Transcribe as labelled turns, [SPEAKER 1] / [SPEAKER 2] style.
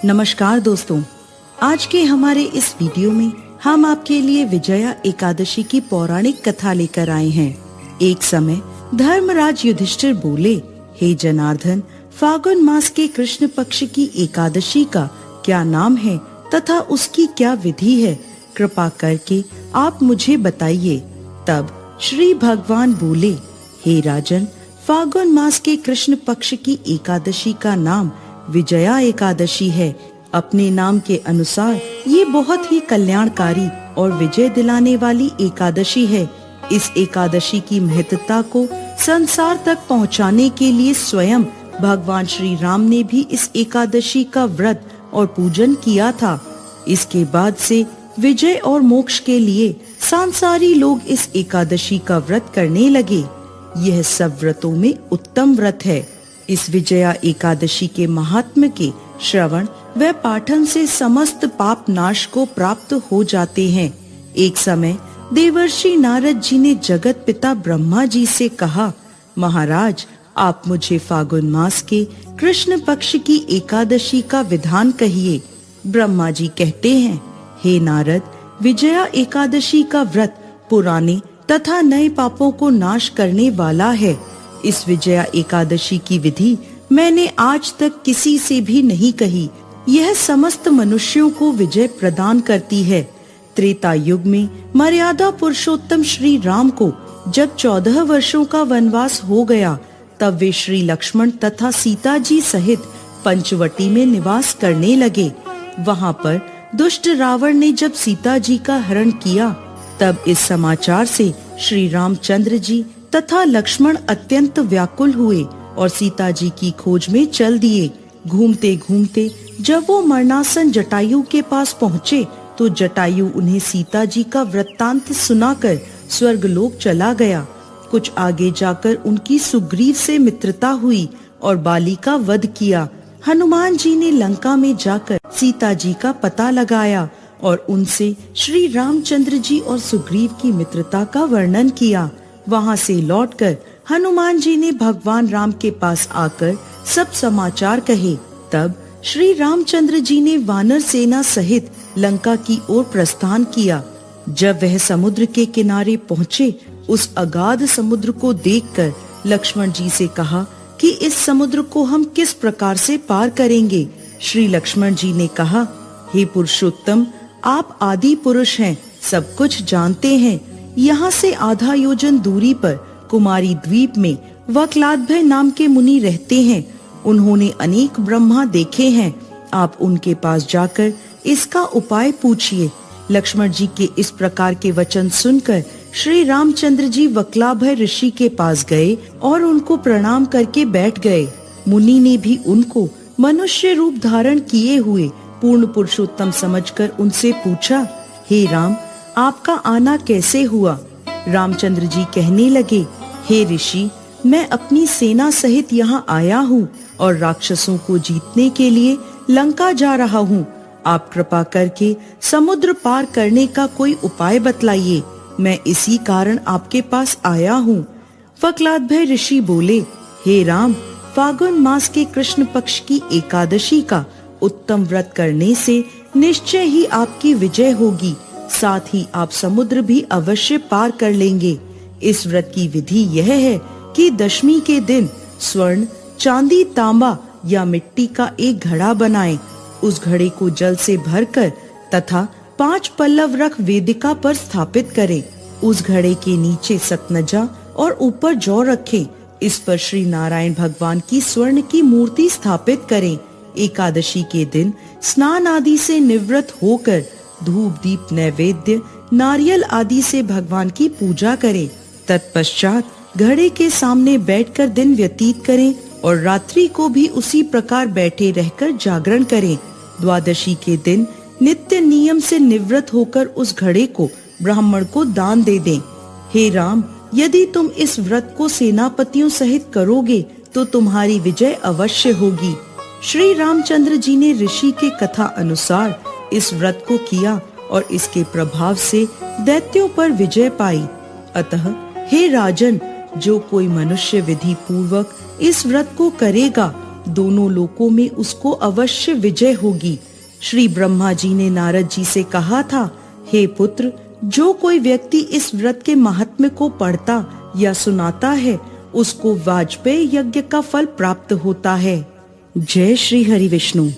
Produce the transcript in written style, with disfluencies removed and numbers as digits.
[SPEAKER 1] नमस्कार दोस्तों, आज के हमारे इस वीडियो में हम आपके लिए विजया एकादशी की पौराणिक कथा लेकर आए हैं। एक समय धर्मराज युधिष्ठिर बोले, हे जनार्दन, फागुन मास के कृष्ण पक्ष की एकादशी का क्या नाम है तथा उसकी क्या विधि है, कृपा करके आप मुझे बताइए। तब श्री भगवान बोले, हे राजन, फागुन मास के कृष्ण पक्ष की एकादशी का नाम विजया एकादशी है। अपने नाम के अनुसार ये बहुत ही कल्याणकारी और विजय दिलाने वाली एकादशी है। इस एकादशी की महत्ता को संसार तक पहुंचाने के लिए स्वयं भगवान श्री राम ने भी इस एकादशी का व्रत और पूजन किया था। इसके बाद से विजय और मोक्ष के लिए सांसारी लोग इस एकादशी का व्रत करने लगे। यह सब व्रतों में उत्तम व्रत है। इस विजया एकादशी के महात्म्य के श्रवण व पाठन से समस्त पाप नाश को प्राप्त हो जाते हैं। एक समय देवर्षि नारद जी ने जगत पिता ब्रह्मा जी से कहा, महाराज, आप मुझे फागुन मास के कृष्ण पक्ष की एकादशी का विधान कहिए। ब्रह्मा जी कहते हैं, हे नारद, विजया एकादशी का व्रत पुराने तथा नए पापों को नाश करने वाला है। इस विजया एकादशी की विधि मैंने आज तक किसी से भी नहीं कही। यह समस्त मनुष्यों को विजय प्रदान करती है। त्रेता युग में मर्यादा पुरुषोत्तम श्री राम को जब 14 वर्षों का वनवास हो गया, तब वे श्री लक्ष्मण तथा सीता जी सहित पंचवटी में निवास करने लगे। वहाँ पर दुष्ट रावण ने जब सीता जी का हरण किया, तब इस समाचार से श्री रामचंद्र जी तथा लक्ष्मण अत्यंत व्याकुल हुए और सीता जी की खोज में चल दिए। घूमते घूमते जब वो मरणासन जटायु के पास पहुँचे, तो जटायु उन्हें सीता जी का वृत्तांत सुनाकर स्वर्गलोक चला गया। कुछ आगे जाकर उनकी सुग्रीव से मित्रता हुई और बाली का वध किया। हनुमान जी ने लंका में जाकर सीता जी का पता लगाया और उनसे श्री रामचंद्र जी और सुग्रीव की मित्रता का वर्णन किया। वहाँ से लौटकर हनुमान जी ने भगवान राम के पास आकर सब समाचार कहे। तब श्री रामचंद्र जी ने वानर सेना सहित लंका की ओर प्रस्थान किया। जब वह समुद्र के किनारे पहुँचे, उस अगाध समुद्र को देखकर लक्ष्मण जी से कहा कि इस समुद्र को हम किस प्रकार से पार करेंगे। श्री लक्ष्मण जी ने कहा, हे पुरुषोत्तम, आप आदि पुरुष हैं, सब कुछ जानते हैं। यहाँ से आधा योजन दूरी पर कुमारी द्वीप में वक्लाद्भय नाम के मुनि रहते हैं। उन्होंने अनेक ब्रह्मा देखे हैं। आप उनके पास जाकर इसका उपाय पूछिए। लक्ष्मण जी के इस प्रकार के वचन सुनकर श्री रामचंद्र जी वक्लाभय ऋषि के पास गए और उनको प्रणाम करके बैठ गए। मुनि ने भी उनको मनुष्य रूप धारण किए हुए पूर्ण पुरुषोत्तम समझकर उनसे पूछा, हे राम, आपका आना कैसे हुआ? रामचंद्र जी कहने लगे, हे ऋषि, मैं अपनी सेना सहित यहाँ आया हूँ और राक्षसों को जीतने के लिए लंका जा रहा हूँ। आप कृपा करके समुद्र पार करने का कोई उपाय बतलाइए। मैं इसी कारण आपके पास आया हूँ। वक्लाद्भय ऋषि बोले, हे राम, फागुन मास के कृष्ण पक्ष की एकादशी का उत्तम व्रत करने से निश्चय ही आपकी विजय होगी। साथ ही आप समुद्र भी अवश्य पार कर लेंगे। इस व्रत की विधि यह है कि दशमी के दिन स्वर्ण, चांदी, तांबा या मिट्टी का एक घड़ा बनाएं। उस घड़े को जल से भरकर तथा 5 पल्लव रख वेदिका पर स्थापित करें। उस घड़े के नीचे सतनजा और ऊपर जौ रखें। इस पर श्री नारायण भगवान की स्वर्ण की मूर्ति स्थापित करें। एकादशी के दिन स्नान आदि से निवृत्त होकर धूप, दीप, नैवेद्य, नारियल आदि से भगवान की पूजा करें। तत्पश्चात घड़े के सामने बैठकर दिन व्यतीत करें और रात्रि को भी उसी प्रकार बैठे रहकर जागरण करें। द्वादशी के दिन नित्य नियम से निवृत्त होकर उस घड़े को ब्राह्मण को दान दे दें। हे राम, यदि तुम इस व्रत को सेनापतियों सहित करोगे तो तुम्हारी विजय अवश्य होगी। श्री रामचंद्र जी ने ऋषि के कथा अनुसार इस व्रत को किया और इसके प्रभाव से दैत्यों पर विजय पाई। अतः हे राजन, जो कोई मनुष्य विधि पूर्वक इस व्रत को करेगा दोनों लोकों में उसको अवश्य विजय होगी। श्री ब्रह्मा जी ने नारद जी से कहा था, हे पुत्र, जो कोई व्यक्ति इस व्रत के महात्म्य को पढ़ता या सुनाता है उसको वाजपेय यज्ञ का फल प्राप्त होता है। जय श्री हरि विष्णु।